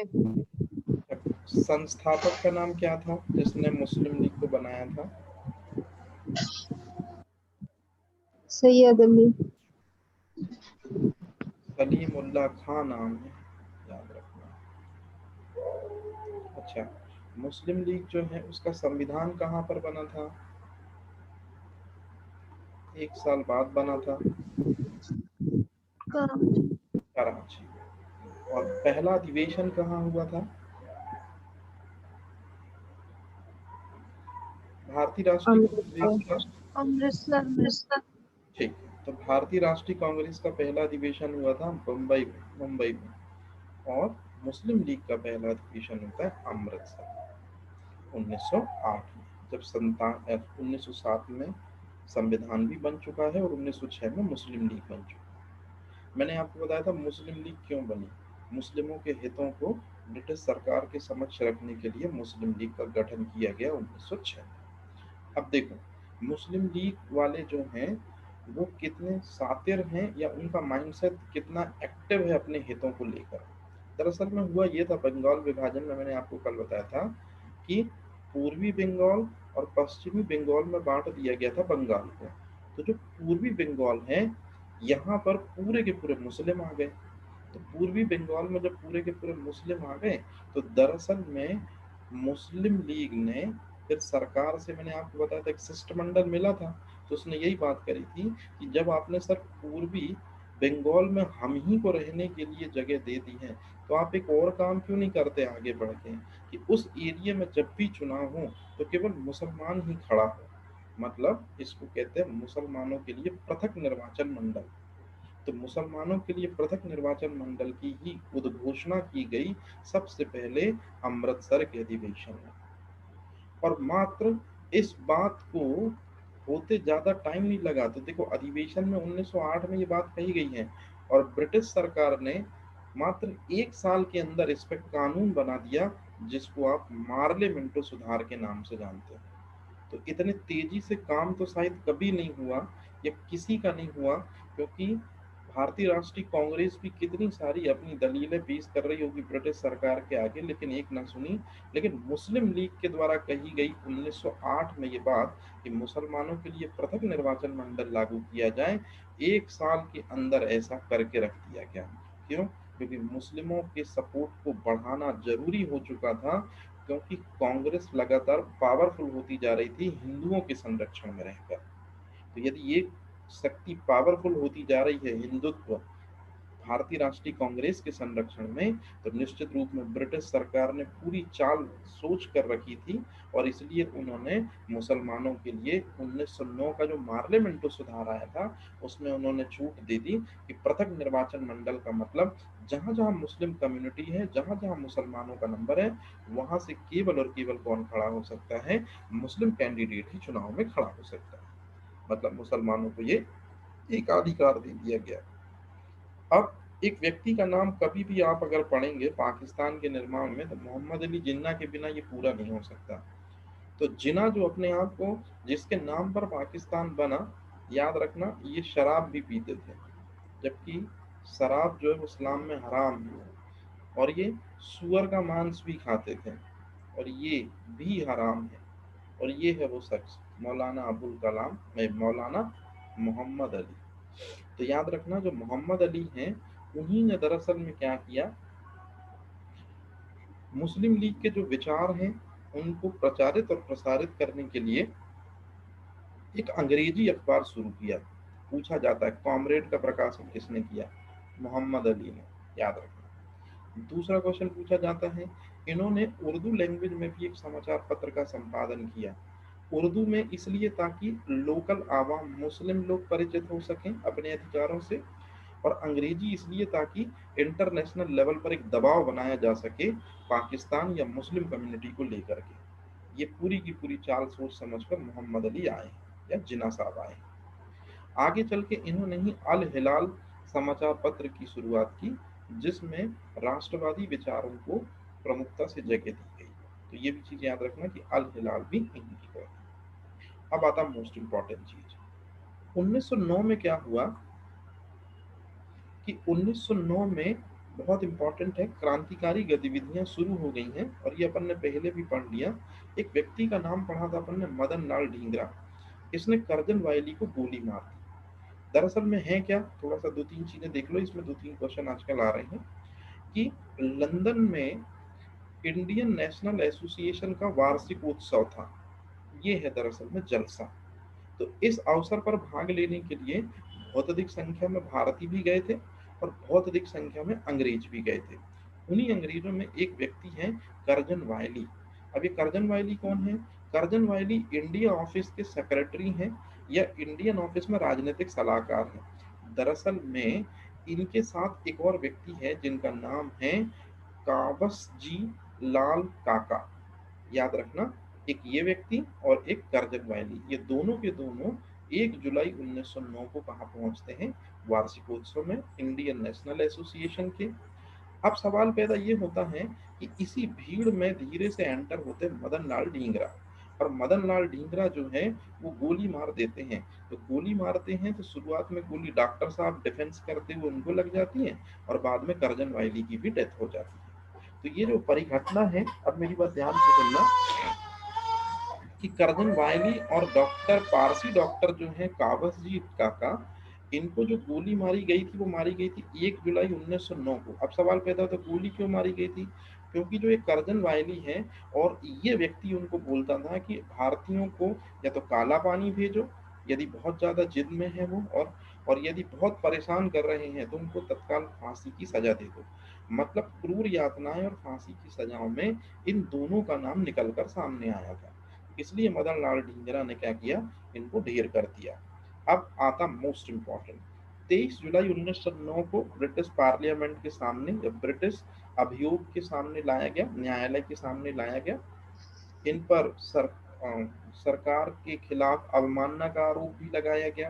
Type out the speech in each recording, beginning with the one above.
में। संस्थापक का नाम क्या था जिसने मुस्लिम लीग को बनाया था? सैयद अली। सलीमुल्लाह खां नाम है, याद रखना। अच्छा, मुस्लिम लीग जो है उसका संविधान कहाँ पर बना था? 1 साल बाद बना था, कराची। और पहला अधिवेशन कहाँ हुआ था? भारतीय राष्ट्रीय कांग्रेस का। अमृतसर। ठीक, तो भारतीय राष्ट्रीय कांग्रेस का पहला अधिवेशन हुआ था मुंबई में। और मुस्लिम लीग का पहला अधिवेशन होता है अमृतसर 1908 में, जब 1907 में संविधान भी बन चुका है और 1906 में मुस्लिम लीग बन चुका है। मैंने आपको बताया था मुस्लिम लीग क्यों बनी। मुस्लिमों के हितों को ब्रिटिश सरकार के समक्ष रखने के लिए मुस्लिम लीग का गठन किया गया 1906 में। अब देखो, मुस्लिम लीग वाले जो हैं वो कितने सातिर हैं, या उनका माइंडसेट कितना एक्टिव है अपने हितों को लेकर। दरअसल में हुआ ये था, बंगाल विभाजन में मैंने आपको कल बताया था कि पूर्वी बंगाल और पश्चिमी बंगाल में बांट दिया गया था बंगाल को। तो जो पूर्वी बंगाल है, यहाँ पर पूरे के पूरे मुस्लिम आ गए। तो पूर्वी बंगाल में जब पूरे के पूरे मुस्लिम आ गए, तो दरअसल में मुस्लिम लीग ने फिर सरकार से, मैंने आपको बताया था, एक शिष्टमंडल मिला था। तो उसने यही बात करी थी कि जब आपने सर पूर्वी बंगाल में हम ही को रहने के लिए जगह दे दी है, तो आप एक और काम क्यों नहीं करते आगे बढ़ के कि उस एरिया में जब भी चुनाव हो तो केवल मुसलमान ही खड़ा हो। मतलब इसको कहते हैं मुसलमानों के लिए पृथक निर्वाचन मंडल। तो मुसलमानों के लिए पृथक निर्वाचन मंडल की ही उद्घोषणा की गई सबसे पहले अमृतसर के अधिवेशन में। और मात्र इस बात को होते ज्यादा टाइम नहीं लगा। तो देखो, अधिवेशन में 1908 में ये बात कही गई है, और ब्रिटिश सरकार ने मात्र 1 साल के अंदर इस पर कानून बना दिया, जिसको आप मार्लेमेंटो सुधार के नाम से जानते हैं। तो इतने तेजी से काम तो शायद कभी नहीं हुआ, या किसी का नहीं हुआ, क्योंकि भारतीय राष्ट्रीय कांग्रेस भी कितनी सारी अपनी दलीलें पेश कर रही होगी ब्रिटिश सरकार के आगे, लेकिन एक ना सुनी। लेकिन मुस्लिम लीग के द्वारा कही गई 1908 में ये बात कि मुसलमानों के लिए पृथक निर्वाचन मंडल लागू किया जाए, 1 साल के अंदर ऐसा करके रख दिया गया। क्यों? क्योंकि मुस्लिमों के सपोर्ट को बढ़ाना जरूरी हो चुका था, क्योंकि कांग्रेस लगातार पावरफुल होती जा रही थी हिंदुओं के संरक्षण में रहकर। तो यदि ये शक्ति पावरफुल होती जा रही है, हिंदुत्व भारतीय राष्ट्रीय कांग्रेस के संरक्षण में, तो निश्चित रूप में ब्रिटिश सरकार ने पूरी चाल सोच कर रखी थी, और इसलिए उन्होंने मुसलमानों के लिए 1909 का जो मार्लियामेंटो सुधार आया था, उसमें उन्होंने छूट दे दी कि पृथक निर्वाचन मंडल का मतलब जहां जहां मुस्लिम कम्युनिटी है, जहां जहां मुसलमानों का नंबर है, वहां से केवल और केवल कौन खड़ा हो सकता है? मुस्लिम कैंडिडेट ही चुनाव में खड़ा हो सकता है। मतलब मुसलमानों को ये एकाधिकार दे दिया गया। अब एक व्यक्ति का नाम कभी भी आप अगर पढ़ेंगे पाकिस्तान के निर्माण में, तो मोहम्मद अली जिन्ना के बिना ये पूरा नहीं हो सकता। तो जिन्ना जो अपने आप को, जिसके नाम पर पाकिस्तान बना, याद रखना, ये शराब भी पीते थे, जबकि शराब जो है वो इस्लाम में हराम है। और ये सुअर का मांस भी खाते थे, और ये भी हराम है। और ये है वो शख्स, मौलाना अबुल कलाम में मौलाना मोहम्मद अली। तो याद रखना, जो मोहम्मद अली हैं, उन्हीं ने दरअसल में क्या किया, मुस्लिम लीग के जो विचार हैं उनको प्रचारित और प्रसारित करने के लिए एक अंग्रेजी अखबार शुरू किया। पूछा जाता है कॉमरेड का प्रकाशन किसने किया? मोहम्मद अली ने, याद रखना। दूसरा क्वेश्चन पूछा जाता है, इन्होंने उर्दू लैंग्वेज में भी एक समाचार पत्र का संपादन किया। उर्दू में इसलिए ताकि लोकल आवाम मुस्लिम लोग परिचित हो सकें अपने अधिकारों से, और अंग्रेजी इसलिए ताकि इंटरनेशनल लेवल पर एक दबाव बनाया जा सके पाकिस्तान या मुस्लिम कम्युनिटी को लेकर के। ये पूरी की पूरी चाल सोच समझकर मोहम्मद अली आए, या जिन्ना साहब आए। आगे चल के इन्होंने ही अल हिलाल समाचार पत्र की शुरुआत की, जिसमें राष्ट्रवादी विचारों को प्रमुखता से जगह दी गई। तो ये भी चीज याद रखना कि अल हिलाल भी इन्हीं की। अब आता मोस्ट इंपॉर्टेंट चीज, 1909 में क्या हुआ कि 1909 में बहुत इंपॉर्टेंट है, क्रांतिकारी गतिविधियां शुरू हो गई हैं और ये अपन ने पहले भी पढ़ लिया। एक व्यक्ति का नाम पढ़ा था अपन ने, मदन लाल ढींगरा। इसने करजन वायली को गोली मार दी। दरअसल में है क्या, थोड़ा सा दो तीन चीजें देख लो, इसमें दो तीन क्वेश्चन आजकल आ रहे हैं कि लंदन में इंडियन नेशनल एसोसिएशन का वार्षिक उत्सव था। ये है दरअसल में जलसा। तो इस अवसर पर भाग लेने के लिए बहुत अधिक संख्या में भारतीय भी गए थे और बहुत अधिक संख्या में अंग्रेज भी गए थे। उन्हीं अंग्रेजों में एक व्यक्ति है करजन वायली। अब ये करजन वायली कौन है? करजन वायली इंडिया ऑफिस के सेक्रेटरी हैं या इंडियन ऑफिस में राजनीतिक सलाहकार हैं। दरअसल में इनके साथ एक और व्यक्ति है जिनका नाम है कावस जी लाल काका। याद रखना, एक ये व्यक्ति और एक करजन वायली, ये दोनों के दोनों 1 जुलाई 1909 को कहाँ पहुंचते हैं? वार्षिकोत्सव में इंडियन नेशनल एसोसिएशन के। अब सवाल पैदा ये होता है कि इसी भीड़ में धीरे से एंटर होते हैं मदन लाल ढींगरा। और मदन लाल ढींगरा जो है वो गोली मार देते हैं। तो गोली मारते हैं तो शुरुआत में गोली डॉक्टर साहब डिफेंस करते हुए उनको लग जाती है और बाद में करजन वायली की भी डेथ हो जाती है। तो ये जो परिघटना है, अब मेरी बात ध्यान से सुनना, कि करजन वायली और डॉक्टर पारसी डॉक्टर जो है कावस जी काका, इनको जो गोली मारी गई थी वो मारी गई थी 1 जुलाई 1909 को। अब सवाल पैदा होता है गोली क्यों मारी गई थी? क्योंकि जो एक करजन वायली है और ये व्यक्ति उनको बोलता था कि भारतीयों को या तो काला पानी भेजो यदि बहुत ज्यादा जिद में है वो, और यदि बहुत परेशान कर रहे हैं तो उनको तत्काल फांसी की सजा दे दो। मतलब क्रूर यातनाएं और फांसी की सजाओं में इन दोनों का नाम निकलकर सामने आया था। इसलिए मदन लाल ढींगरा ने क्या किया, इनको ढेर कर दिया। अब आता मोस्ट इम्पॉर्टेंट, 23 जुलाई 1909 को ब्रिटिश पार्लियामेंट के सामने, जब ब्रिटिश अभियोग के सामने लाया गया, न्यायालय के सामने लाया गया, इन पर सरकार के खिलाफ अवमानना का आरोप भी लगाया गया।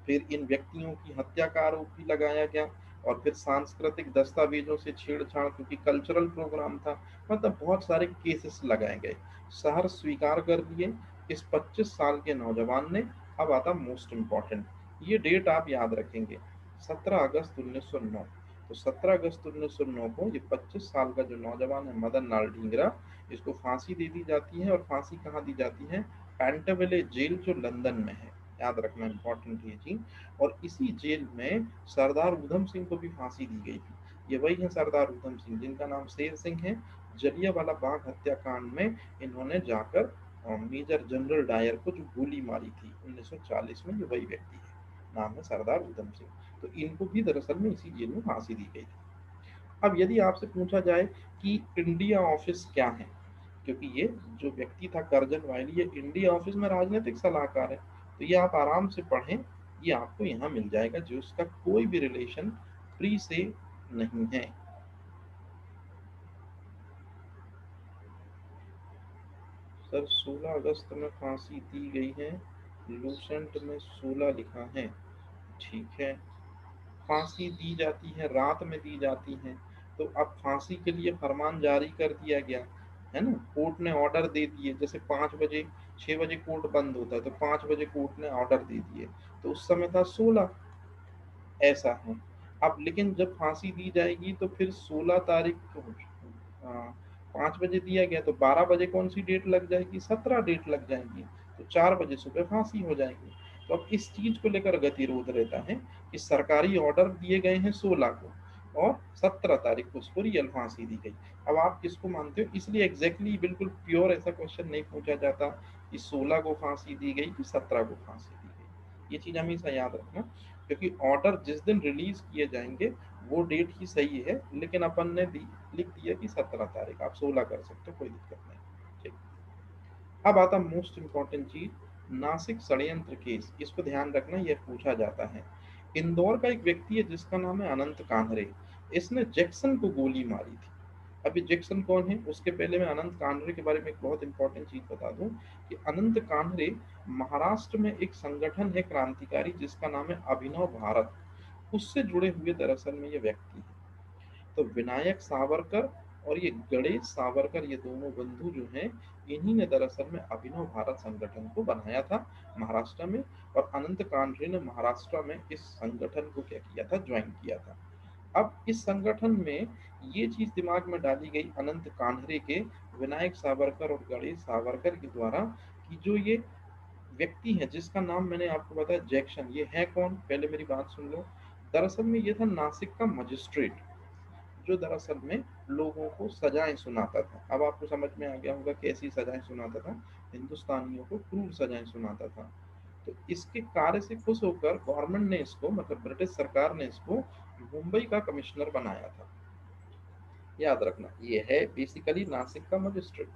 फिर इन व्यक्तियों की हत्या का आरोप भी लगाया गया और फिर सांस्कृतिक दस्तावेजों से छेड़छाड़, क्योंकि कल्चरल प्रोग्राम था, मतलब बहुत सारे केसेस लगाए गए। शहर स्वीकार कर लिए इस 25 साल के नौजवान ने। अब आता मोस्ट इम्पॉर्टेंट, ये डेट आप याद रखेंगे, 17 अगस्त 1909। तो 17 अगस्त 1909 को ये 25 साल का जो नौजवान है मदन लाल ढींगरा, इसको फांसी दे दी जाती है। और फांसी कहाँ दी जाती है? पेंटाविले जेल जो लंदन में है, याद रखना, इंपॉर्टेंट ये चीज। और इसी जेल में सरदार उधम सिंह को भी फांसी दी गई थी। ये वही है सरदार उधम सिंह जिनका नाम शेर सिंह है। जलियांवाला बाग हत्याकांड में इन्होंने जाकर मेजर जनरल डायर को जो गोली मारी थी 1940 में, ये वही व्यक्ति है, नाम है सरदार उधम सिंह। तो इनको भी दरअसल में इसी जेल में फांसी दी गई थी। अब यदि आपसे पूछा जाए कि इंडिया ऑफिस क्या है, क्योंकि ये जो व्यक्ति था करजन वायली, ये इंडिया ऑफिस में राजनीतिक सलाहकार है, तो ये आप आराम से पढ़ें, ये आपको यहाँ मिल जाएगा, जो उसका कोई भी रिलेशन फ्री से नहीं है। सर 16 अगस्त में फांसी दी गई है, लूसेंट में 16 लिखा है, ठीक है। फांसी दी जाती है, रात में दी जाती है। तो अब फांसी के लिए फरमान जारी कर दिया गया है ना, कोर्ट ने ऑर्डर दे दिए, जैसे 5 बजे, 6 बजे कोर्ट बंद होता है तो 5 बजे कोर्ट ने ऑर्डर दे दिए, तो उस समय था 16, ऐसा है। अब लेकिन जब फांसी दी जाएगी तो फिर 16 तारीख को 5 बजे दिया गया, तो 12 बजे कौन सी डेट लग जाएगी? 17 डेट लग जाएगी। तो 4 बजे सुबह फांसी हो जाएगी। तो अब इस चीज को लेकर गतिरोध रहता है कि सरकारी ऑर्डर दिए गए हैं 16 को और 17 तारीख को उसको रियल फांसी दी गई। अब आप किसको मानते हो? इसलिए एग्जैक्टली बिल्कुल प्योर ऐसा क्वेश्चन नहीं पूछा जाता कि 16 को फांसी दी गई कि 17 को फांसी दी गई। ये चीज हमेशा याद रखना, क्योंकि ऑर्डर जिस दिन रिलीज किए जाएंगे वो डेट ही सही है, लेकिन अपन ने लिख दिया कि 17 तारीख, आप 16 कर सकते हो, कोई दिक्कत नहीं। ठीक, अब आता मोस्ट इंपॉर्टेंट चीज, नासिक षड्यंत्र केस। इसको ध्यान रखना, यह पूछा जाता है। इंदौर का एक व्यक्ति है जिसका नाम है अनंत कांहरे। इसने जैक्सन को गोली मारी थी। अभी जैक्सन कौन है, उसके पहले मैं अनंत कांहरे के बारे में एक बहुत इंपॉर्टेंट चीज बता दूं कि अनंत कांहरे महाराष्ट्र में एक संगठन है क्रांतिकारी जिसका नाम है अभिनव भारत, उससे जुड़े हुए दरअसल में ये व्यक्ति है। तो विनायक सावरकर और ये गणेश सावरकर, ये दोनों बंधु जो हैं, इन्हीं ने दरअसल में अभिनव भारत संगठन को बनाया था महाराष्ट्र में। और अनंत कांडरे ने महाराष्ट्र में इस संगठन को क्या किया था, ज्वाइन किया था। अब इस संगठन में ये चीज दिमाग में डाली गई अनंत कान्हरे के, विनायक सावरकर और गणेश सावरकर के द्वारा, कि जो ये व्यक्ति है जिसका नाम मैंने आपको बताया जैक्सन, ये है कौन, पहले मेरी बात सुन लो। दरअसल में ये था नासिक का मजिस्ट्रेट, जो दरअसल में लोगों को सजाएं सुनाता था। अब आपको समझ में आ गया होगा कैसी सजाएं सुनाता था, हिंदुस्तानियों को क्रूर सजाएं सुनाता था। तो इसके कार्य से खुश होकर गवर्नमेंट ने इसको, मतलब ब्रिटिश सरकार ने इसको मुंबई का कमिश्नर बनाया था। याद रखना, ये है बेसिकली नासिक का मजिस्ट्रेट,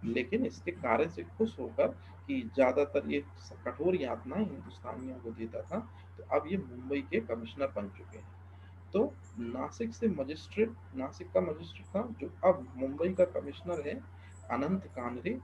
लेकिन इसके कार्य से खुश होकर कि ज्यादातर ये कठोर यातनाएं हिंदुस्तानियों को देता था, तो अब ये मुंबई के कमिश्नर बन चुके हैं। तो नासिक से मजिस्ट्रेट, नासिक का मजिस्ट्रेट था, जो अब मुंबई का कमिश्नर है, अनंत कानरे।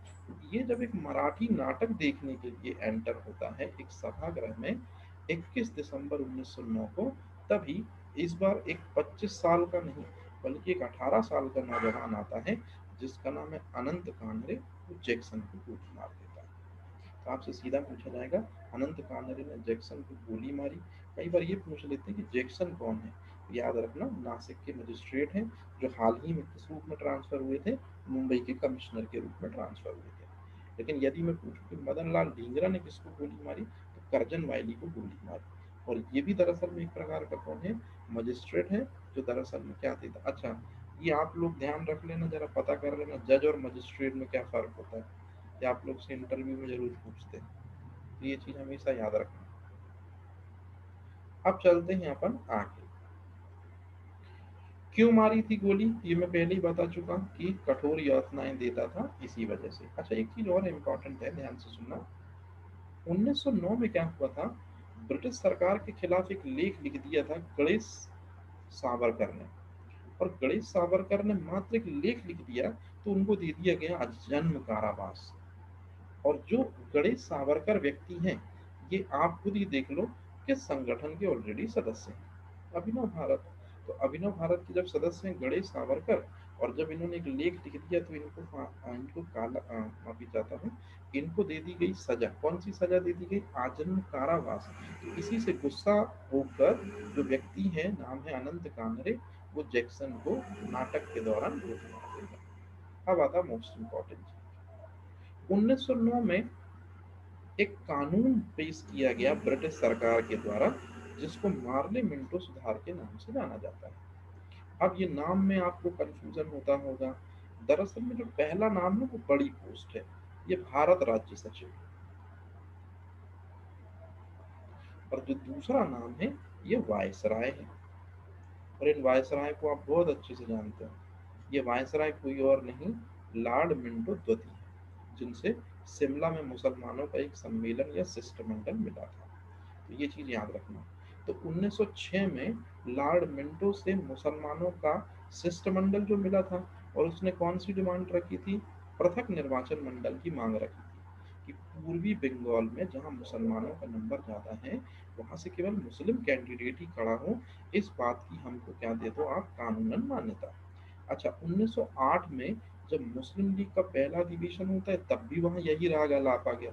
ये जब एक मराठी नाटक देखने के लिए एंटर होता है एक सभागृह में 21 दिसंबर 1909 को, तभी इस बार एक 25 साल का नहीं बल्कि एक 18 साल का नौजवान आता है जिसका नाम है अनंत कानरे, वो जैक्सन को गोली मार देता है। तो आपसे सीधा पूछा जाएगा अनंत कानरे ने जैक्सन को गोली मारी। कई बार ये पूछ लेते हैं कि जैक्सन कौन है, याद रखना नासिक के मजिस्ट्रेट हैं, जो हाल ही में किस रूप में ट्रांसफर हुए थे, मुंबई के कमिश्नर के रूप में ट्रांसफर हुए थे। लेकिन यदि मैं पूछूं कि मदन लाल ढींगरा ने किसको गोली मारी, तो करजन वायली को गोली मारी। और ये भी दरअसल में एक प्रकार का कौन है, मजिस्ट्रेट है, जो दरअसल में क्या देता। अच्छा, ये आप लोग ध्यान रख लेना, जरा पता कर लेना जज और मजिस्ट्रेट में क्या फर्क होता है, ये आप लोग से इंटरव्यू में जरूर पूछते हैं, तो ये चीज हमेशा याद रखना। अब चलते हैं अपन आगे। क्यों मारी थी गोली, ये मैं पहले ही बता चुका कि कठोर यातनाएं देता था इसी वजह से। अच्छा, एक चीज और इम्पोर्टेंट है, ध्यान से सुनना। 1909 में क्या हुआ था, ब्रिटिश सरकार के खिलाफ एक लेख लिख दिया था गणेश सावरकर ने। और गणेश सावरकर ने मात्र एक लेख लिख दिया तो उनको दे दिया गया आजन्म कारावास। और जो गणेश सावरकर व्यक्ति हैं, ये आप खुद ही देख लो किस संगठन के ऑलरेडी सदस्य हैं, अभिनव भारत। तो अभिनव भारत के जब सदस्य हैं गणेश सावरकर, और जब इन्होंने एक लेख लिख दिया तो इनको काला माफी चाहता हूँ, इनको दे दी गई सजा। कौन सी सजा दे दी गई, आजन्म कारावास। तो इसी से गुस्सा होकर जो व्यक्ति है, नाम है अनंत कानरे, वो जैक्सन को नाटक के दौरान गोली मार देगा। अब आता मोस्ट इम्पोर्टेंट, 1909 में एक कानून पेश किया गया ब्रिटिश सरकार के द्वारा, जिसको मार्ले मिंटो सुधार के नाम से जाना जाता है। अब ये नाम में आपको कंफ्यूजन होता होगा, दरअसल में जो पहला नाम है वो बड़ी पोस्ट है, ये भारत राज्य सचिव। और जो दूसरा नाम है ये वायसराय है। और इन वायसराय को आप बहुत अच्छे से जानते हैं, ये वायसराय कोई और नहीं, लॉर्ड मिंटो द्वितीय है, जिनसे शिमला में मुसलमानों का एक सम्मेलन या शिष्टमंडल मिला था। तो ये चीज याद रखना। तो 1906 में लॉर्ड मिंटो से मुसलमानों का शिष्टमंडल जो मिला था, और उसने कौन सी डिमांड रखी थी, पृथक निर्वाचन मंडल की मांग रखी थी, कि पूर्वी बंगाल में जहां मुसलमानों का नंबर ज्यादा है, वहां से केवल मुस्लिम कैंडिडेट ही खड़ा हो, इस बात की हमको क्या दे दो आप, कानूनन मान्यता। अच्छा, 1908 में जब मुस्लिम लीग का पहला अधिवेशन होता है, तब भी वहां यही राग अलापा गया,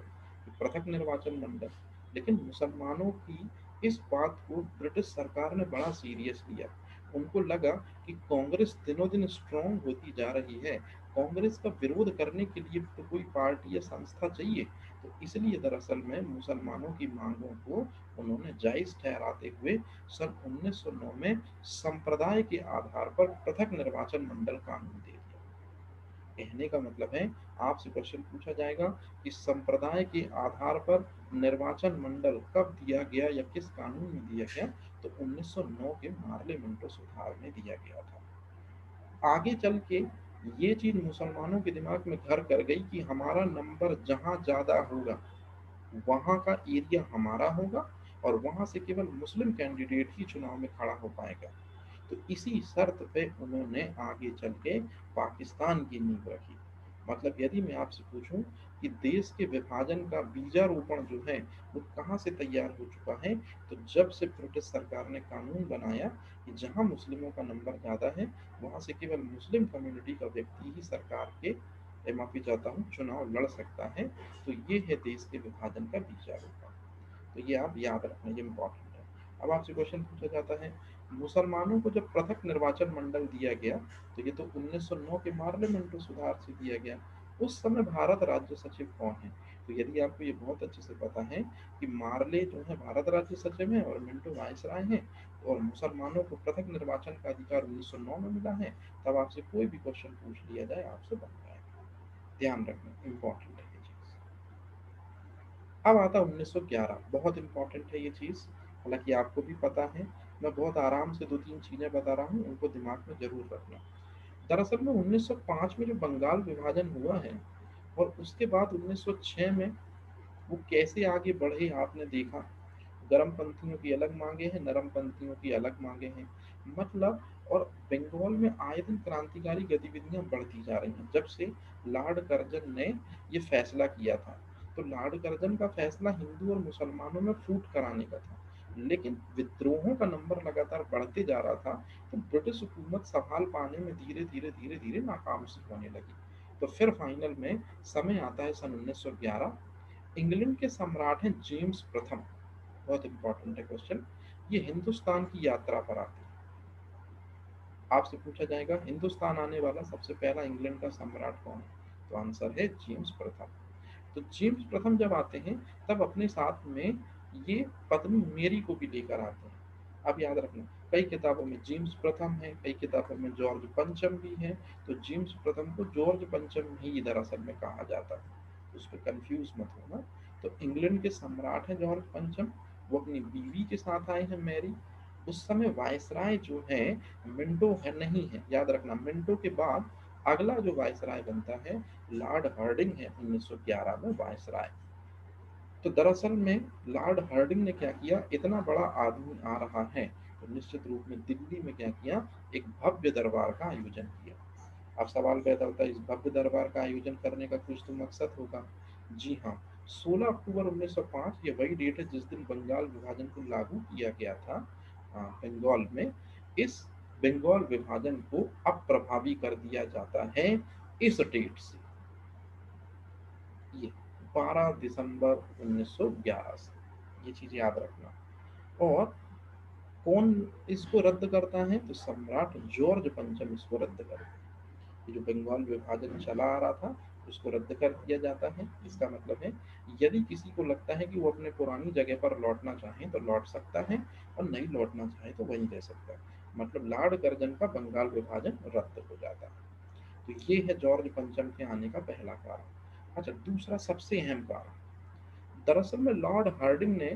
पृथक निर्वाचन मंडल। लेकिन मुसलमानों की इस बात को ब्रिटिश सरकार ने बड़ा सीरियस लिया। उनको लगा कि कांग्रेस दिनों दिन स्ट्रांग होती जा रही है, कांग्रेस का विरोध करने के लिए तो कोई पार्टी या संस्था चाहिए। तो इसलिए दरअसल में मुसलमानों की मांगों को उन्होंने जायज ठहराते हुए सन 1909 में संप्रदाय के आधार पर पृथक निर्वाचन मंडल कानून दे दिया। कहने का मतलब है, आपसे क्वेश्चन पूछा जाएगा कि संप्रदाय के आधार पर निर्वाचन मंडल कब दिया गया या किस कानून में दिया गया, तो 1909 के मार्ले मिंटो सुधार में दिया गया था। आगे चल के ये चीज मुसलमानों के दिमाग में घर कर गई कि हमारा नंबर जहां ज्यादा होगा वहां का एरिया हमारा होगा, और वहां से केवल मुस्लिम कैंडिडेट ही चुनाव में खड़ा हो पाएगा। तो इसी शर्त पे उन्होंने आगे चल के पाकिस्तान की नींव रखी। मतलब यदि मैं आपसे पूछूं कि देश के विभाजन का बीजारोपण जो है वो कहाँ से तैयार हो चुका है, तो जब से ब्रिटिश सरकार ने कानून बनाया कि जहां मुस्लिमों का नंबर ज़्यादा है, वहां से केवल मुस्लिम कम्युनिटी का व्यक्ति ही सरकार के, माफी चाहता हूँ, चुनाव लड़ सकता है। तो ये है देश के विभाजन का बीजारोपण। तो ये आप याद रखना, ये इम्पोर्टेंट है। अब आपसे क्वेश्चन पूछा जाता है मुसलमानों को जब पृथक निर्वाचन मंडल दिया गया, तो ये तो 1909 के पार्लियामेंट सुधार से दिया गया। उस समय भारत राज्य सचिव कौन है? तो यदि आपको ये बहुत अच्छे से पता है कि मार्ले जो है भारत राज्य सचिव हैं और मिंटो वायसराय हैं, और मुसलमानों को पृथक निर्वाचन का अधिकार 1909 में मिला है, तब आपसे कोई भी क्वेश्चन पूछ लिया जाए आपसे बन जाएगा। ध्यान रखना, इंपॉर्टेंट है ये चीज। अब आता 1911, बहुत इंपॉर्टेंट है ये चीज, हालांकि आपको भी पता है, मैं बहुत आराम से दो तीन चीजें बता रहा हूँ, उनको दिमाग में जरूर रखना। दरअसल में 1905 में जो बंगाल विभाजन हुआ है, और उसके बाद 1906 में वो कैसे आगे बढ़े आपने देखा। गर्म पंथियों की अलग मांगे हैं, नरम पंथियों की अलग मांगे हैं, मतलब, और बंगाल में आए दिन क्रांतिकारी गतिविधियां बढ़ती जा रही हैं जब से लॉर्ड कर्जन ने ये फैसला किया था। तो लॉर्ड कर्जन का फैसला हिंदू और मुसलमानों में फूट कराने का था, लेकिन विद्रोहों का नंबर लगातार बढ़ते जा रहा था, तो ब्रिटिश हुकूमत संभाल पाने में धीरे धीरे धीरे धीरे नाकाम सी होने लगी। तो फिर फाइनल में समय आता है सन 1911। इंग्लैंड के सम्राट हैं जेम्स प्रथम, बहुत इंपॉर्टेंट है क्वेश्चन, ये हिंदुस्तान की यात्रा पर आते हैं। आपसे पूछा जाएगा हिंदुस्तान आने वाला सबसे पहला इंग्लैंड का सम्राट कौन है, तो आंसर है जेम्स प्रथम। तो जेम्स प्रथम जब आते हैं, तब अपने साथ में ये पत्नी मेरी को भी लेकर आते हैं। अब याद रखना, कई किताबों में जेम्स प्रथम है, कई किताबों में जॉर्ज पंचम भी है, तो जेम्स प्रथम को जॉर्ज पंचम ही दरअसल में कहा जाता है, उस पर कंफ्यूज मत होना। तो इंग्लैंड के सम्राट हैं जॉर्ज पंचम, वो अपनी बीवी के साथ आए हैं मैरी। उस समय वायसराय जो है मिंटो है नहीं है, याद रखना, मिंटो के बाद अगला जो वायसराय बनता है लॉर्ड हार्डिंग है 1911 में वायसराय। तो दरअसल में लॉर्ड हार्डिंग ने क्या किया, इतना बड़ा आदमी आ रहा है, तो निश्चित रूप में दिल्ली में क्या किया, एक भव्य दरबार का आयोजन किया। अब सवाल पैदा होता है, इस भव्य दरबार का आयोजन करने का कुछ तो मकसद होगा। जी हाँ, 16 अक्टूबर 1905 ये वही डेट है जिस दिन बंगाल विभाजन को लागू किया गया था बंगाल में। इस बंगाल विभाजन को अप्रभावी कर दिया जाता है इस डेट से, ये 12 दिसंबर 1911 से, ये चीज याद रखना। और कौन इसको रद्द करता है, तो सम्राट जॉर्ज पंचम इसको रद्द करता है। ये जो बंगाल विभाजन चला आ रहा था, उसको रद्द कर दिया जाता है। इसका मतलब है यदि किसी को लगता है कि वो अपने पुरानी जगह पर लौटना चाहे तो लौट सकता है, और नहीं लौटना चाहे तो वहीं रह सकता है। मतलब लॉर्ड कर्जन का बंगाल विभाजन रद्द हो जाता है। तो ये है जॉर्ज पंचम के आने का पहला कारण। अच्छा, दूसरा सबसे अहम कारण, दरअसल में लॉर्ड हार्डिंग ने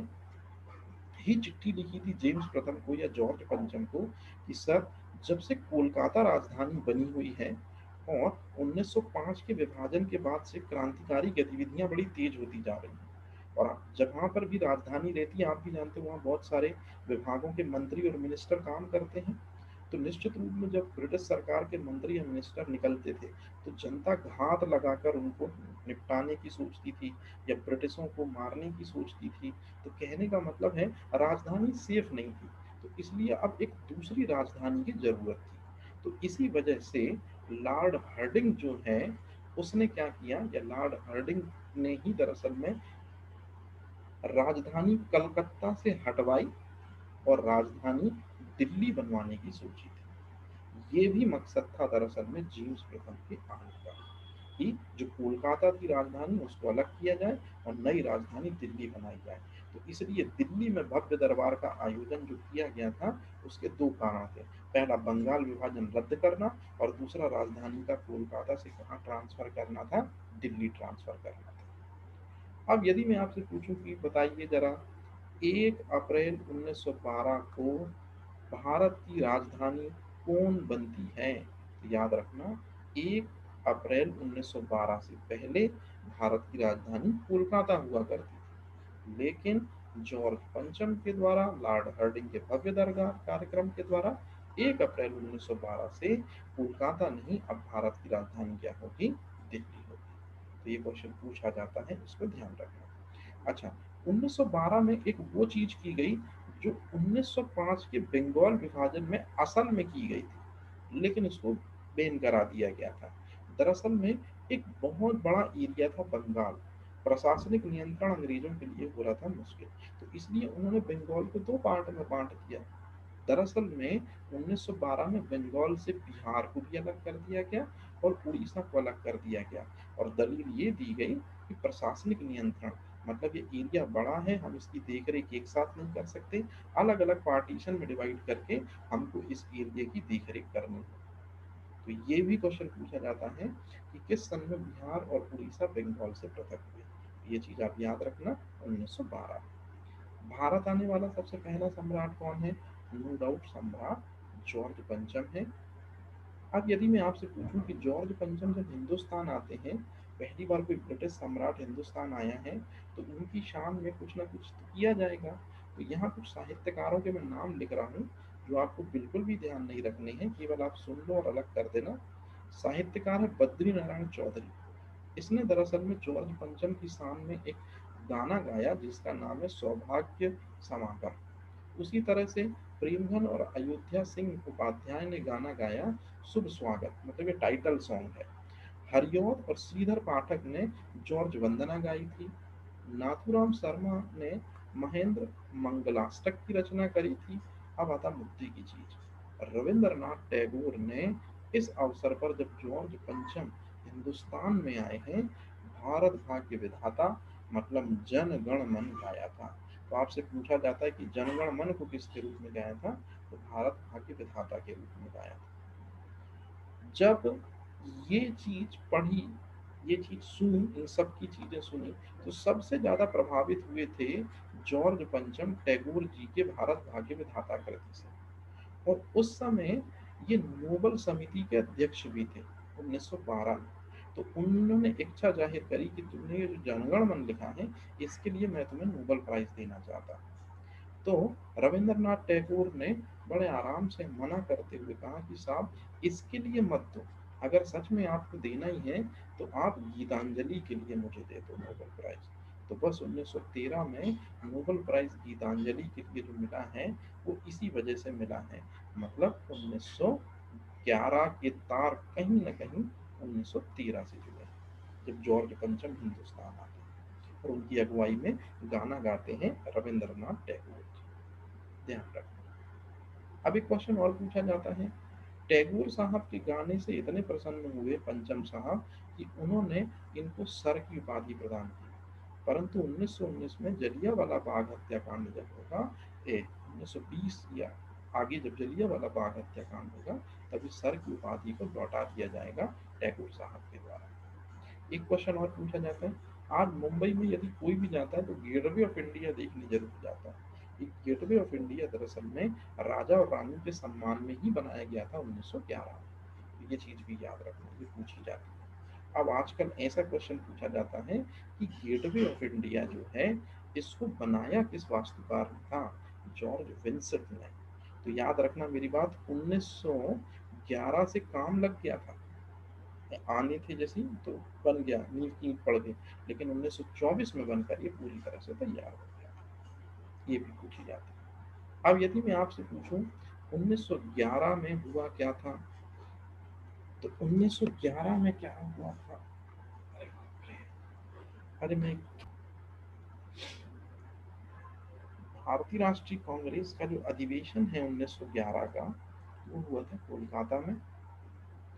ही चिट्ठी लिखी थी जेम्स प्रथम को या जॉर्ज पंचम को कि सर, जब से कोलकाता राजधानी बनी हुई है और 1905 के विभाजन के बाद से क्रांतिकारी गतिविधियां बड़ी तेज होती जा रही हैं, और जहाँ पर भी राजधानी रहती है आप भी जानते हो वहाँ बहुत सारे विभागों के मंत्री और मिनिस्टर काम करते हैं। तो निश्चित रूप में जब ब्रिटिश सरकार के मंत्री या मिनिस्टर निकलते थे, तो जनता घात लगाकर उनको निपटाने की सोचती थी या ब्रिटिशों को मारने की सोचती थी। तो कहने का मतलब है राजधानी सेफ नहीं थी, तो इसलिए अब एक दूसरी राजधानी की जरूरत थी। तो इसी वजह से लॉर्ड हार्डिंग जो है उसने क्या किया, या लॉर्ड हार्डिंग ने ही दरअसल में राजधानी कलकत्ता से हटवाई और राजधानी दिल्ली बनवाने की सोची थी। ये भी मकसद था दरअसल में जेम्स प्रथम के आने का, कि जो कोलकाता की राजधानी उसको अलग किया जाए और नई राजधानी दिल्ली बनाई जाए। तो इसलिए दिल्ली में भव्य दरबार का आयोजन जो किया गया था, उसके दो कारण थे, पहला बंगाल विभाजन रद्द करना, और दूसरा राजधानी का कोलकाता से कहाँ ट्रांसफर करना था, दिल्ली ट्रांसफर करना था। अब यदि मैं आपसे पूछूं कि बताइए जरा, 1 अप्रैल 1912 को भारत की राजधानी कौन बनती है, तो याद रखना 1 अप्रैल 1912 से पहले भारत की राजधानी कोलकाता हुआ करती थी, लेकिन जॉर्ज पंचम के द्वारा लॉर्ड हार्डिंग के भव्य दरबार कार्यक्रम के द्वारा 1 अप्रैल 1912 से कोलकाता नहीं, अब भारत की राजधानी क्या होगी, दिल्ली होगी। तो ये क्वेश्चन पूछा जाता है, इसको ध्यान रखना। अच्छा, 1912 में एक वो चीज की गई जो 1905 के बंगाल विभाजन में असल में की गई थी, लेकिन उसको बैन करा दिया गया था। दरअसल में एक बहुत बड़ा एरिया था बंगाल, प्रशासनिक नियंत्रण अंग्रेजों के लिए हो रहा था मुश्किल, तो इसलिए उन्होंने बंगाल को दो पार्ट में बांट दिया। दरअसल में 1912 में बंगाल से बिहार को भी अलग कर दिया गया और उड़ीसा को अलग कर दिया गया, और दलील ये दी गई कि प्रशासनिक नियंत्रण, मतलब ये एरिया बड़ा है, हम इसकी देख रेख एक साथ नहीं कर सकते, अलग अलग पार्टीशन में डिवाइड करके हमको इस एरिया की देख रेख करनी है। तो ये भी क्वेश्चन पूछा जाता है कि किस सन में बिहार और उड़ीसा बंगाल से पृथक हुए। ये चीज आप याद रखना, 1912। भारत आने वाला सबसे पहला सम्राट कौन है? नो डाउट सम्राट जॉर्ज पंचम है। अब यदि मैं आपसे पूछूं कि जॉर्ज पंचम जब हिंदुस्तान आते हैं, पहली बार कोई ब्रिटिश सम्राट हिंदुस्तान आया है, तो उनकी शान में कुछ ना कुछ तो किया जाएगा। तो यहाँ कुछ साहित्यकारों के मैं नाम लिख रहा हूँ जो आपको बिल्कुल भी ध्यान नहीं रखने हैं, केवल आप सुन लो और अलग कर देना। साहित्यकार है बद्री नारायण चौधरी। इसने दरअसल में जॉर्ज पंचम की शान में एक गाना गाया जिसका नाम है सौभाग्य समागम। उसी तरह से प्रेमधन और अयोध्या सिंह उपाध्याय ने गाना गाया शुभ स्वागत, मतलब ये टाइटल सॉन्ग है। हरिऔध और श्रीधर पाठक ने जॉर्ज वंदना गाई थी। नाथुराम शर्मा ने महेंद्र मंगलाष्टक की रचना करी थी। अब आता मुद्दे की चीज। रविंद्रनाथ टैगोर ने इस अवसर पर जब जॉर्ज पंचम हिंदुस्तान में आए हैं, भारत भाग्य विधाता मतलब जन गण मन गाया था। तो आपसे पूछा जाता है कि जनगण मन को किसके रूप में गाया था? तो भारत भाग्य विधाता के रूप में गाया था। जब ये चीज पढ़ी, ये चीज सुनी, इन सब की चीजें सुनी, तो सबसे ज्यादा प्रभावित हुए थे जॉर्ज पंचम टैगोर जी के भारत भाग्य विधाता कृति से। और उस समय ये नोबल समिति के अध्यक्ष भी थे 1912 में। तो उन्होंने इच्छा जाहिर करी कि तुमने ये जो जनगण मन लिखा है, इसके लिए मैं तुम्हें नोबल प्राइज देना चाहता हूँ। तो रविंद्रनाथ टैगोर ने बड़े आराम से मना करते हुए कहा कि साहब इसके लिए मत दो, अगर सच में आपको देना ही है तो आप गीतांजलि के लिए मुझे दे दो नोबेल प्राइज। तो बस 1913 में नोबेल प्राइज गीतांजलि के लिए जो मिला है वो इसी वजह से मिला है, मतलब 1911 के तार कहीं ना कहीं 1913 से जुड़े हैं, जब जॉर्ज पंचम हिंदुस्तान आते हैं और उनकी अगुवाई में गाना गाते हैं रविंद्रनाथ टैगोर जी। ध्यान रखना। अब एक क्वेश्चन और पूछा जाता है। टैगोर साहब के गाने से इतने प्रसन्न हुए पंचम साहब कि उन्होंने इनको सर की उपाधि प्रदान की। परंतु 1919 में जलियांवाला बाग हत्याकांड जब होगा, 1920 या आगे जब जलियांवाला बाग हत्याकांड होगा, तभी सर की उपाधि को लौटा दिया जाएगा टैगोर साहब के द्वारा। एक क्वेश्चन और पूछा जाता है। आज मुंबई में यदि कोई भी जाता है तो गेटवे ऑफ इंडिया देखने जरूर जाता है। ये गेटवे ऑफ इंडिया दरअसल में राजा और रानी के सम्मान में ही बनाया गया था 1911 में। ये चीज भी याद रखना, ये पूछी जाती है। अब आजकल ऐसा क्वेश्चन पूछा जाता है कि गेटवे ऑफ इंडिया जो है, इसको बनाया किस वास्तुकार ने था? जॉर्ज विंसेंट ने। तो याद रखना मेरी बात, 1911 से काम लग गया था, आने थे जैसी तो बन गया, नींव की ईंट पड़ गई, लेकिन 1924 में बनकर ये पूरी तरह से तैयार हो गया। ये भी पूछी जाती है। अब यदि मैं आपसे पूछूं 1911 में हुआ क्या था, तो 1911 में क्या हुआ था? अरे बाप रे, अरे मैं भारतीय राष्ट्रीय कांग्रेस का जो अधिवेशन है 1911 का, वो हुआ था कोलकाता में।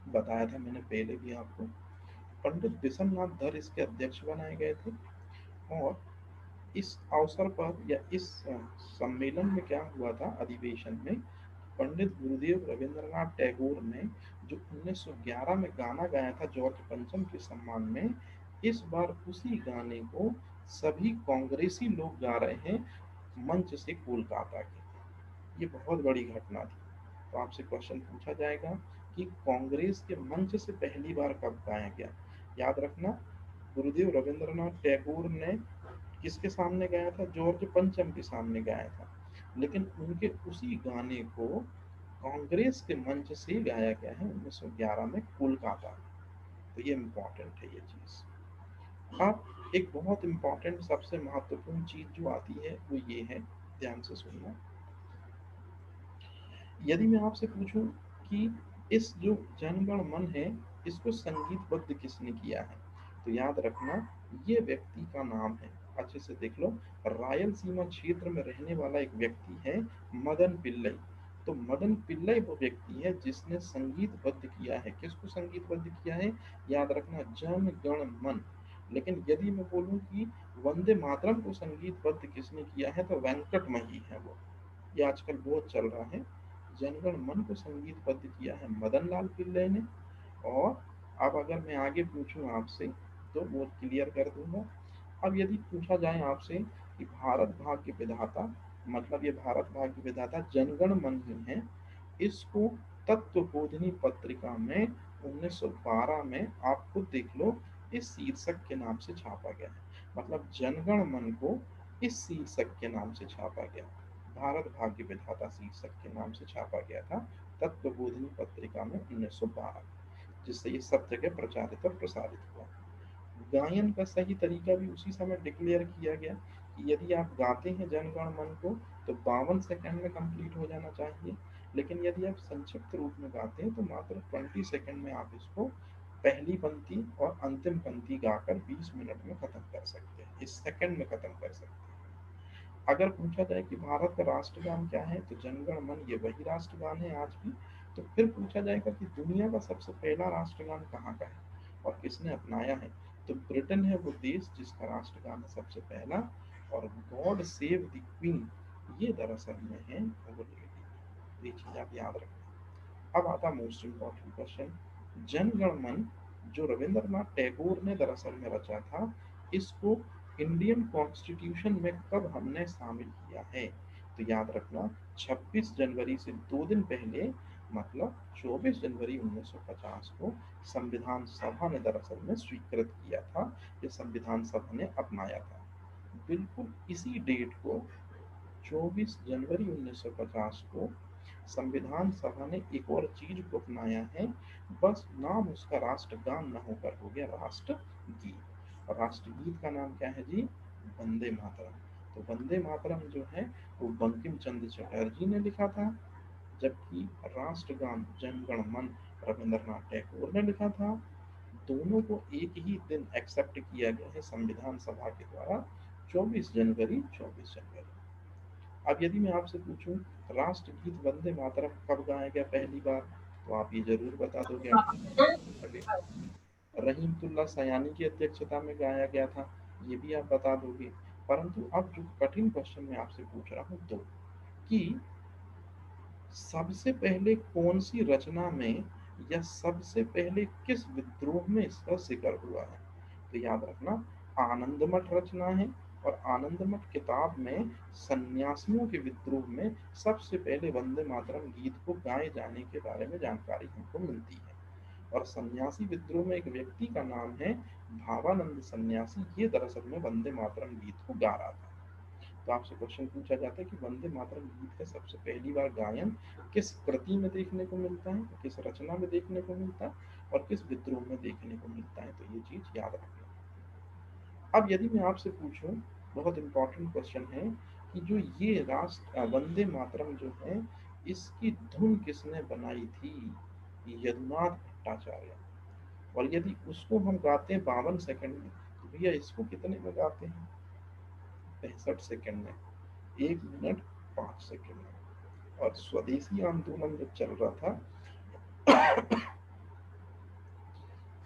बताया था मैंने पहले भी आपको। पंडित बिशननाथ धर इसके अध्यक्ष बनाए गए थे। और इस अवसर पर या इस सम्मेलन में क्या हुआ था, अधिवेशन में पंडित गुरुदेव रविंद्रनाथ टैगोर ने जो 1911 में गाना गाया था जॉर्ज पंचम के सम्मान में, इस बार उसी गाने को सभी कांग्रेसी लोग गा रहे हैं मंच से कोलकाता के। ये बहुत बड़ी घटना थी। तो आपसे क्वेश्चन पूछा जाएगा कि कांग्रेस के मंच से पहली बार कब गाया गया? याद रखना, गुरुदेव रविंद्रनाथ टैगोर ने किसके सामने गाया था? जॉर्ज पंचम के सामने गाया था, लेकिन उनके उसी गाने को कांग्रेस के मंच से गाया गया है 1911 में कोलकाता में। तो ये इम्पोर्टेंट है ये चीज। अब एक बहुत इम्पोर्टेंट सबसे महत्वपूर्ण चीज जो आती है वो ये है, ध्यान से सुनना। यदि मैं आपसे पूछूं कि इस जो जनगण मन है, इसको संगीतबद्ध किसने किया है, तो याद रखना ये व्यक्ति का नाम है, अच्छे से देख लो, रायलसीमा क्षेत्र में रहने वाला एक व्यक्ति है मदन पिल्लई। तो मदन पिल्लई वो व्यक्ति है जिसने संगीतबद्ध किया है। किसको संगीतबद्ध किया है? याद रखना, जन गण मन। लेकिन यदि मैं बोलूं कि वंदे मातरम को संगीतबद्ध किसने किया है, तो वेंकटमही है वो। ये आजकल बहुत चल रहा है। जनगण मन को संगीतबद्ध किया है मदन लाल पिल्लई ने। और अब अगर मैं आगे पूछूं आपसे तो वो क्लियर कर दूंगा। अब यदि पूछा जाए आपसे कि भारत भाग्य विधाता, मतलब ये भारत भाग्य विधाता जनगण मन ही है, इसको तत्वबोधिनी पत्रिका में 1912 में, आप खुद देख लो, इस शीर्षक के नाम से छापा गया है। मतलब जनगण मन को इस शीर्षक के नाम से छापा गया, भारत भाग्य विधाता शीर्षक के नाम से छापा गया था तत्वबोधिनी पत्रिका में 1912, जिससे ये सब जगह प्रचारित और प्रसारित हुआ। गायन का सही तरीका भी उसी समय डिक्लेयर किया गया कि यदि आप गाते हैं जनगण मन को तो 52 सेकंड में कंप्लीट हो जाना चाहिए, लेकिन यदि आप संक्षिप्त रूप में गाते हैं तो मात्र 20 सेकंड में आप इसको पहली पंक्ति और अंतिम पंक्ति गाकर 20 मिनट में खत्म कर सकते हैं, इस सेकंड में खत्म कर सकते हैं। अगर पूछा जाए कि भारत का राष्ट्रगान क्या है, तो जनगण मन ये वही राष्ट्रगान है आज भी। तो फिर पूछा जाएगा कि दुनिया का सबसे पहला राष्ट्रगान कहाँ का है और किसने अपनाया है, तो ब्रिटेन है वो देश जिसका राष्ट्रगान है सबसे पहला, और गॉड सेव द क्वीन ये दरअसल में है वो लेडी। ये चीज आप याद रखना। अब आता मोस्ट इम्पोर्टेंट क्वेश्चन, जनगण मन जो रविंद्रनाथ टैगोर ने दरअसल में रचा था, इसको इंडियन कॉन्स्टिट्यूशन में कब हमने शामिल किया है, तो याद रखना 26 जनवरी से 2 दिन पहले, मतलब 24 जनवरी 1950 को संविधान सभा ने दरअसल में स्वीकृत किया था, ये संविधान सभा ने अपनाया था। बिल्कुल इसी डेट को, 24 जनवरी 1950 को संविधान सभा ने एक और चीज को अपनाया है, बस नाम उसका राष्ट्रगान न होकर हो गया राष्ट्रगीत। और राष्ट्रगीत का नाम क्या है जी? वंदे मातरम। तो वंदे मातरम जो है वो बंकिम चंद्र चटर्जी ने लिखा था, जबकि राष्ट्रगान जनगण मन रविंद्रनाथ टैगोर ने लिखा था। दोनों को एक ही दिन एक्सेप्ट किया गया है संविधान सभा के द्वारा, 24 जनवरी। अब यदि मैं आपसे पूछूं राष्ट्रगीत वंदे मातरम कब गाया गया पहली बार, तो आप ये जरूर बता दोगे। अभी रहीमतुल्ला सयानी की अध्यक्षता में गाया गया था, ये भी आप बता दोगे। परंतु अब जो कठिन क्वेश्चन मैं आपसे पूछ रहा हूँ तो, कि सबसे पहले कौन सी रचना में या सबसे पहले किस विद्रोह में इसका जिक्र हुआ है, तो याद रखना आनंदमठ रचना है। और आनंदमठ किताब में सन्यासियों के विद्रोह में सबसे पहले वंदे मातरम गीत को गाए जाने के बारे में जानकारी हमको मिलती है। और सन्यासी विद्रोह में एक व्यक्ति का नाम है भावानंद सन्यासी, ये दरअसल में वंदे मातरम गीत को गा रहा था। तो आपसे क्वेश्चन पूछा जाता है कि वंदे मातरम गीत का सबसे पहली बार गायन किस कृति में देखने को मिलता है, किस रचना में देखने को मिलता है, और किस विद्रोह में देखने को मिलता है, तो ये चीज याद रखना। अब यदि मैं आपसे पूछूं, बहुत इंपॉर्टेंट क्वेश्चन है, कि जो ये राष्ट्र वंदे मातरम जो है, इसकी धुन किसने बनाई थी, यदुनाथ भट्टाचार्य। और यदि उसको हम गाते हैं 52 सेकंड में, तो भैया इसको कितने में गाते हैं? 65 सेकंड में, 1 मिनट 5 सेकंड में। और स्वदेशी आंदोलन जब चल रहा था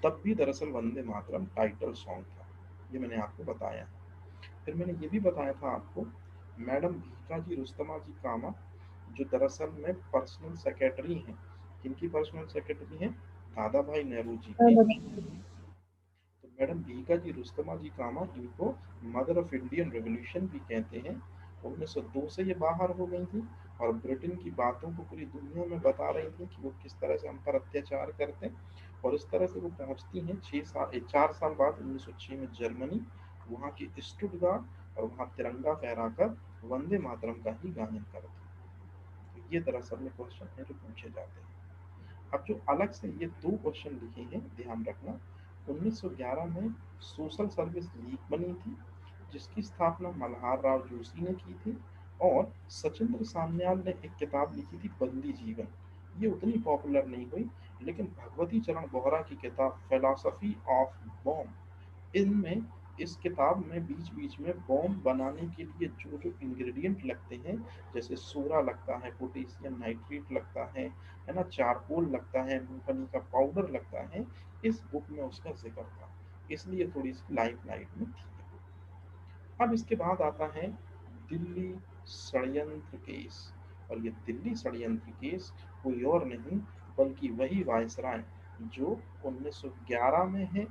तब भी दरअसल वंदे मातरम टाइटल सॉन्ग था, ये मैंने आपको बताया। फिर मैंने ये भी बताया था आपको, मैडम भीकाजी रुस्तमा जी कामा जो दरअसल में पर्सनल सेक्रेटरी हैं, किनकी पर्सनल सेक्रेटरी हैं? दादा भाई नेहरू जी की। तो मैडम भीका जी रुस्तमा जी कामा, इनको मदर ऑफ इंडियन रेवोल्यूशन भी कहते हैं। 1902 से ये बाहर हो गई थी और ब्रिटेन की बातों को पूरी दुनिया में बता रही थी कि वो किस तरह से हम पर अत्याचार करते हैं। और इस तरह से वो पहुंचती हैं 4 साल बाद 1906 में जर्मनी, वहाँ की स्टुटगार्ट, और वहाँ तिरंगा फहराकर वंदे मातरम का ही गायन करती हैं। तो ये दरअसल में क्वेश्चन है जो पूछे जाते हैं। अब जो अलग से ये 2 क्वेश्चन लिखे हैं, ध्यान रखना। 1911 में सोशल सर्विस लीग बनी थी, जिसकी स्थापना मल्हार राव जोशी ने की थी। और सचिंद्र सान्याल ने एक किताब लिखी थी बंदी जीवन, ये उतनी पॉपुलर नहीं हुई, लेकिन भगवती चरण बोहरा की किताब फिलॉसफी ऑफ बॉम्ब, इनमें इस किताब में बीच बीच में बॉम्ब बनाने के लिए जो जो इंग्रेडिएंट लगते हैं, जैसे सोडा लगता है, पोटेशियम नाइट्रेट लगता है ना, चारकोल लगता है, मूंगफली का पाउडर लगता है, इस बुक में उसका जिक्र था, इसलिए थोड़ी सी लाइट लाइट में थी। अब इसके बाद आता है दिल्ली षड्यंत्र केस, और ये दिल्ली षड्यंत्र केस कोई और नहीं बल्कि वही वायसराय जो 1911 में है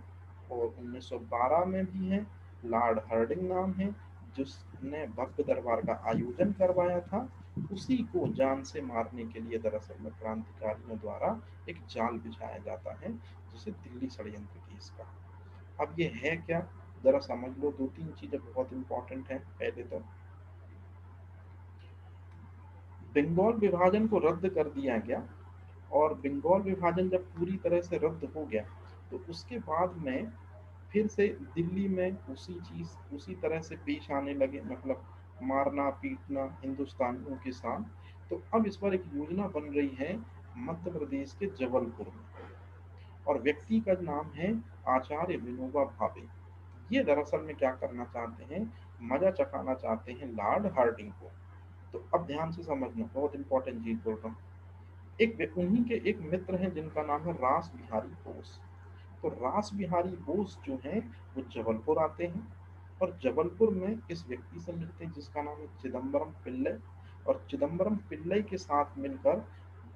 और 1912 में भी है। लॉर्ड हार्डिंग नाम है, जिसने भव्य दरबार का आयोजन करवाया था, उसी को जान से मारने के लिए दरअसल में क्रांतिकारियों द्वारा एक जाल बिछाया जाता है, जिसे दिल्ली षड्यंत्र केस का। अब ये है क्या, जरा समझ लो, दो तीन चीजें बहुत इंपॉर्टेंट हैं। पहले तो बंगाल विभाजन को रद्द कर दिया गया, और बंगाल विभाजन जब पूरी तरह से रद्द हो गया तो उसके बाद में फिर से दिल्ली में उसी चीज उसी तरह से पेश आने लगे, मतलब मारना पीटना हिंदुस्तानियों के साथ। तो अब इस पर एक योजना बन रही है मध्य प्रदेश के जबलपुर में, और व्यक्ति का नाम है आचार्य विनोबा भावे। ये दरअसल में क्या करना चाहते हैं, मजा चखाना चाहते हैं लॉर्ड हार्डिंग को। तो अब ध्यान से समझना, बहुत इंपॉर्टेंट चीज बोल रहा हूँ। उन्हीं के एक मित्र हैं जिनका नाम है रास बिहारी बोस। तो रास बिहारी बोस जो हैं वो जबलपुर आते हैं, और जबलपुर में इस व्यक्ति से मिलते हैं जिसका नाम है चिदम्बरम पिल्लई, और चिदम्बरम पिल्लई के साथ मिलकर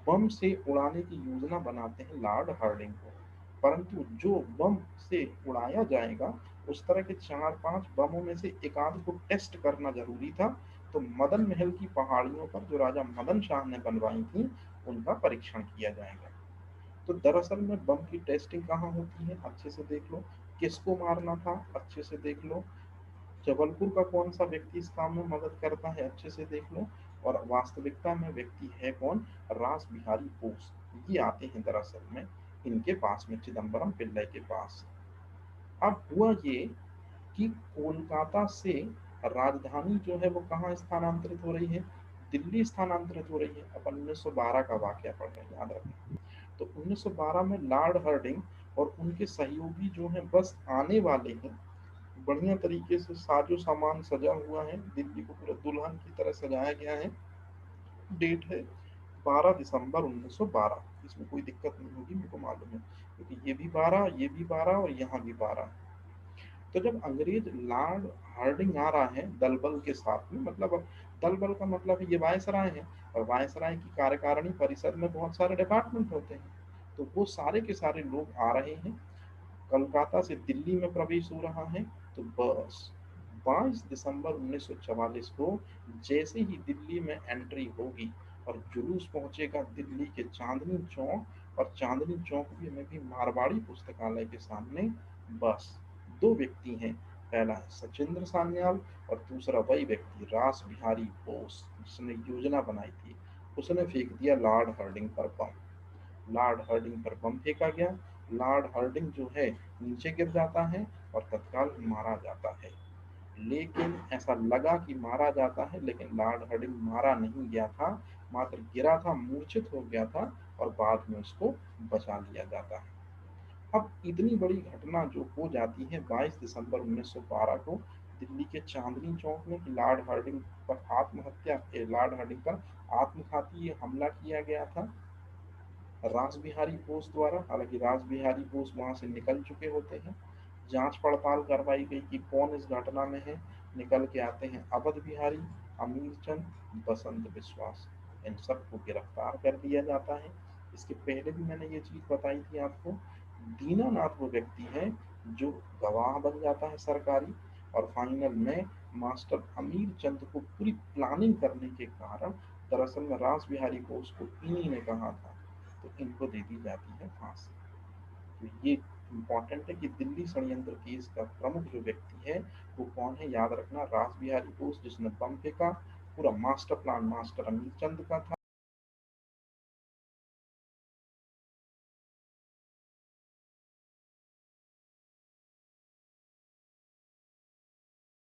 बम से उड़ाने की योजना बनाते हैं लॉर्ड हार्डिंग को। परंतु जो बम से उड़ाया जाएगा उस तरह के चार पांच बमों में से एक आध को टेस्ट करना जरूरी था। तो मदन महल की पहाड़ियों पर जो राजा मदन शाह ने बनवाई थी उनका परीक्षण किया जाएगा। तो दरअसल में बम की टेस्टिंग कहाँ होती है, अच्छे से देख लो। किसको मारना था, अच्छे से देख लो। जबलपुर का कौन सा व्यक्ति इस काम में मदद करता है, अच्छे से देख लो। और वास्तविकता में व्यक्ति है कौन, रास बिहारी बोस। ये आते हैं दरअसल में इनके पास में, चिदम्बरम पिल्लई के पास। अब हुआ ये कि कोलकाता से राजधानी जो है वो कहाँ स्थानांतरित हो रही है, दिल्ली स्थानांतरित हो रही है। अपन 1912 का वाकया पढ़ रहे हैं, याद रखें। तो 1912 में लॉर्ड हार्डिंग और उनके सहयोगी जो हैं बस आने वाले हैं। बढ़िया तरीके से साजो सामान सजा हुआ है, दिल्ली को पूरा दुल्हन की तरह सजाया गया है। डेट है 12 दिसंबर 1912। इसमें कोई दिक्कत नहीं होगी, मेरे को मालूम है, क्योंकि ये भी 12, ये भी 12 और यहाँ भी 12। तो जब अंग्रेज लॉर्ड हार्डिंग आ रहा है दल बल के साथ में, मतलब अब दल बल का मतलब है ये वायसराय है, और वायसराय की कार्यकारिणी परिषद में बहुत सारे डिपार्टमेंट होते हैं। तो वो सारे के सारे लोग आ रहे हैं, कोलकाता से दिल्ली में प्रवेश हो रहा है। तो बस 22 दिसंबर 1944 को जैसे ही दिल्ली में एंट्री होगी और जुलूस पहुंचेगा दिल्ली के चांदनी चौक, और चांदनी चौक में भी मारवाड़ी पुस्तकालय के सामने, बस दो व्यक्ति हैं, पहला है सचिंद्र सान्याल और दूसरा वही व्यक्ति रास बिहारी बोस जिसने योजना बनाई थी। उसने फेंक दिया लॉर्ड हार्डिंग पर बम। लॉर्ड हार्डिंग पर बम फेंका गया। लॉर्ड हार्डिंग जो है नीचे गिर जाता है और तत्काल मारा जाता है। लेकिन ऐसा लगा कि मारा जाता है, लेकिन लॉर्ड हार्डिंग मारा नहीं गया था, मात्र गिरा था, मूर्छित हो गया था, और बाद में उसको बचा लिया जाता है। अब इतनी बड़ी घटना जो हो जाती है 22 दिसंबर 1912 को दिल्ली के चांदनी चौक में, कि लॉर्ड हार्डिंग पर लॉर्ड हार्डिंग पर आत्मघाती हमला किया गया था रास बिहारी बोस द्वारा। हालांकि रास बिहारी बोस वहां से निकल चुके होते हैं। जांच पड़ताल करवाई गई कि कौन इस घटना में है। निकल के आते हैं अवध बिहारी, अमीर चंद, बसंत विश्वास। इन सबको गिरफ्तार कर दिया जाता है। इसके पहले भी मैंने ये चीज बताई थी आपको। दीनानाथ वो व्यक्ति है जो गवाह बन जाता है सरकारी, और फाइनल में मास्टर अमीर चंद को पूरी प्लानिंग करने के कारण दरअसल में रास बिहारी बोस को इन्हीं ने कहा था, तो इनको दे दी जाती है फांसी। तो ये इम्पॉर्टेंट है कि दिल्ली षड्यंत्र केस का प्रमुख जो व्यक्ति है वो कौन है, याद रखना, रास बिहारी बोस जिसने बम फेंका। पूरा मास्टर प्लान मास्टर अमीर चंद का था।